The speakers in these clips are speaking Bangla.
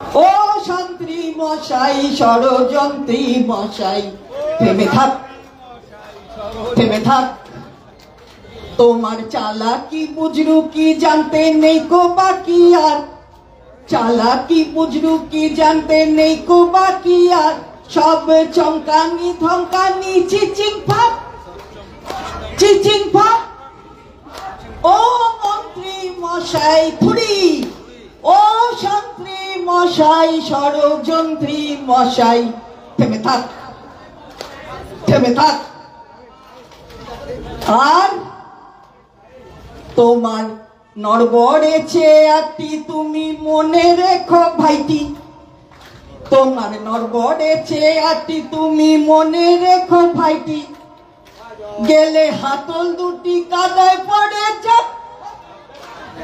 ও শান্তি মশাই ষড়যন্ত্রী মশাই থেমে থাক, থেমে থাক। তোমার চালাকি বুজরুকি জানতে নেই কো বাকি আর, চালাকি বুজরুকি জানতে নেই কো বাকি আর, সব চমকানি ধমকানি চিচিং ফাক, চিচিং ফাক। ও মন্ত্রী মশাই থুড়ি, ও শান্তি মশাই ষড়যন্ত্রী মশাই থেমে থাক, থেমে থাক। আর তোমার নড়বড়ে চেয়ারটি তুমি মনে রেখো ভাইটি, তোমার নড়বড়ে চেয়ারটি তুমি মনে রেখো ভাইটি, গেলে হাতল দুটি কাদায় পড়ে যাক,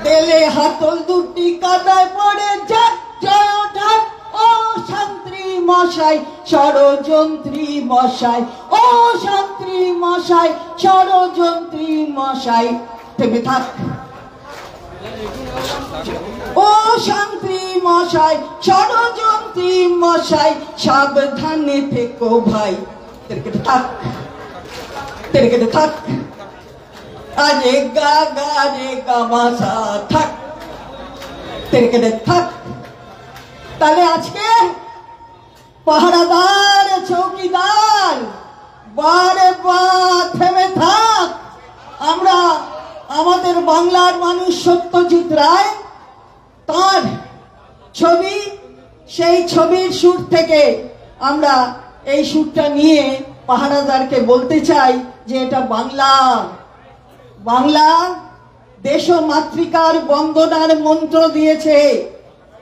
গেলে হাতল দুটি কাদায় পড়ে যাক। জয় ঢাক ও শান্তি মশাই ষড়যন্ত্রী মশাই, ও শান্তি মশাই ষড়যন্ত্রী মশাই থেমে থাক। ও শান্তি মশাই ষড়যন্ত্রী মশাই সাবধানে থেকো ভাই, তেরকেটে থাক, তেরকেটে থাক। আরে গা গা রে গামাশা থাক, তেরকেটে থাক। তাহলে আজকে পাহারাদার চৌকিদার বারে বার থেমে থাক। আমরা আমাদের বাংলার মানুষ সত্যজিৎ রায় তার ছবি, সেই ছবির সুর থেকে আমরা এই সুরটা নিয়ে পাহারাদারকে বলতে চাই যে এটা বাংলা, বাংলা দেশ মাতৃকার বন্দনার মন্ত্র দিয়েছে,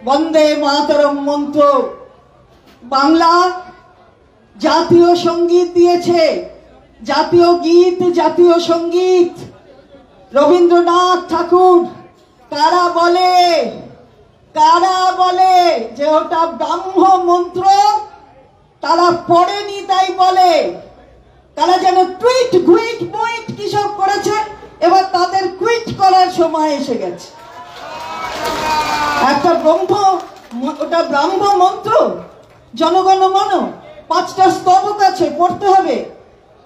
বন্দে মাতরম মন্ত্র। বাংলা জাতীয় সঙ্গীত দিয়েছে, জাতীয় গীত, জাতীয় সঙ্গীত। রবীন্দ্রনাথ ঠাকুর কারা বলে, কারা বলে যে ওটা ব্রাহ্ম মন্ত্র, তারা পড়েনি তাই বলে। তারা যেন টুইট গুইট মুইট কিসব করেছে, এবার তাদের কুইট করার সময় এসে গেছে। একটা ওটা ব্রাহ্ম মন্ত্র, জনগণ মন, 5টা স্তবক আছে, পড়তে হবে।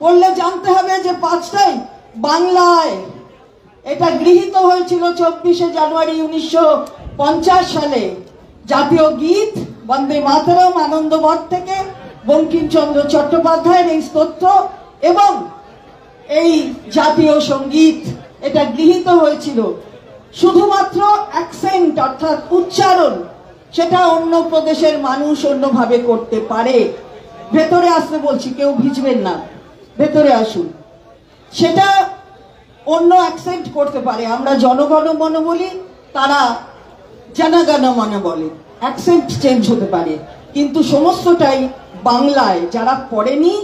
পড়লে জানতে হবে যে 5টাই বাংলায়। এটা গৃহীত হয়েছিল 24শে জানুয়ারি 1950 সালে। জাতীয় গীত বন্দে মাতরম আনন্দবট থেকে বঙ্কিমচন্দ্র চট্টোপাধ্যায়ের এই স্তোত্র এবং এই জাতীয় সঙ্গীত এটা গৃহীত হয়েছিল। শুধুমাত্র অ্যাকসেন্ট অর্থাৎ উচ্চারণ সেটা অন্য প্রদেশের মানুষ অন্যভাবে করতে পারে। ভেতরে আসতে বলছি, কেউ ভিজবেন না, ভেতরে আসুন। সেটা অন্য অ্যাকসেন্ট করতে পারে। আমরা জনগণ মন বলি, তারা জনগণ মন বলে, অ্যাকসেন্ট চেঞ্জ হতে পারে, কিন্তু সমস্তটাই বাংলায়। যারা পড়েনি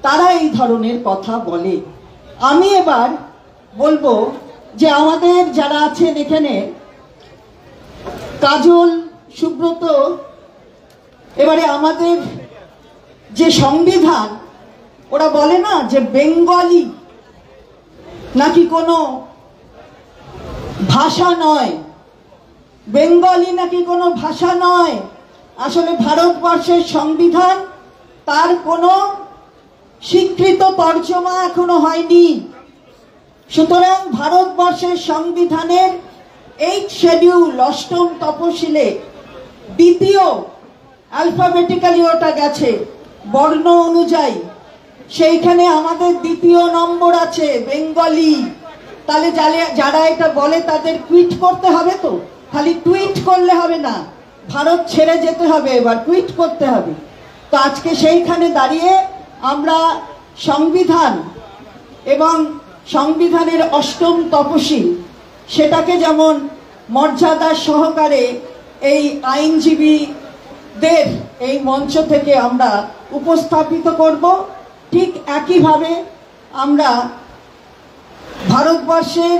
তারা এই ধরনের কথা বলে। আমি এবার বলবো যে আমাদের যারা আছেন এখানে, কাজল, সুব্রত, এবারে আমাদের যে সংবিধান, ওরা বলে না যে বেঙ্গলি নাকি কোনো ভাষা নয়, বেঙ্গলি নাকি কোনো ভাষা নয়। আসলে ভারতবর্ষের সংবিধান তার কোনো স্বীকৃত তর্জমা এখনো হয়নি। সুতরাং ভারতবর্ষের সংবিধানের 8 শিডিউল, 8ম তপশিলে দ্বিতীয় অ্যালফাবেটিক্যালি ওটা গেছে বর্ণ অনুযায়ী, সেইখানে আমাদের 2য় নম্বর আছে বেঙ্গলি। তাহলে যারা এটা বলে তাদের টুইট করতে হবে, তো খালি টুইট করলে হবে না, ভারত ছেড়ে যেতে হবে, এবার টুইট করতে হবে। তো আজকে সেইখানে দাঁড়িয়ে আমরা সংবিধান এবং সংবিধানের 8ম তপশিল সেটাকে যেমন মর্যাদার সহকারে এই আইনজীবীদের এই মঞ্চ থেকে আমরা উপস্থাপিত করব, ঠিক একইভাবে আমরা ভারতবর্ষের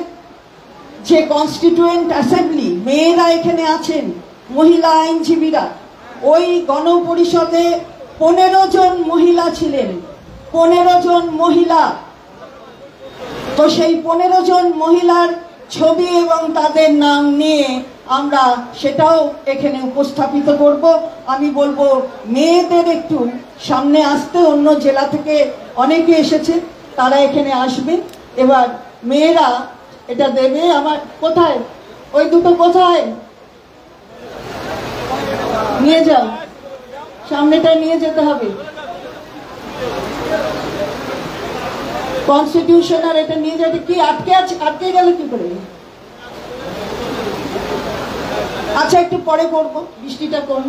যে কনস্টিটিউয়েন্ট অ্যাসেম্বলি, মেয়েরা এখানে আছেন, মহিলা আইনজীবীরা, ওই গণপরিষদে 15 জন মহিলা ছিলেন, 15 জন মহিলা। তো সেই 15 জন মহিলার ছবি এবং তাদের নাম নিয়ে আমরা সেটাও এখানে উপস্থাপিত করব। আমি বলবো মেয়েদের একটু সামনে আসতে, অন্য জেলা থেকে অনেকে এসেছে, তারা এখানে আসবে। এবার মেয়েরা এটা দেবে। আমার কোথায় ওই দুটো, কোথায় নিয়ে যাও, সামনেটা নিয়ে যেতে হবে। কনস্টিটিউশন আর এটা নিয়ে যেতে কি আটকে আছে, আটকে গেল কি করে? আচ্ছা একটু পরে করবো, বৃষ্টিটা কম,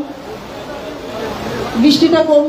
বৃষ্টিটা কম।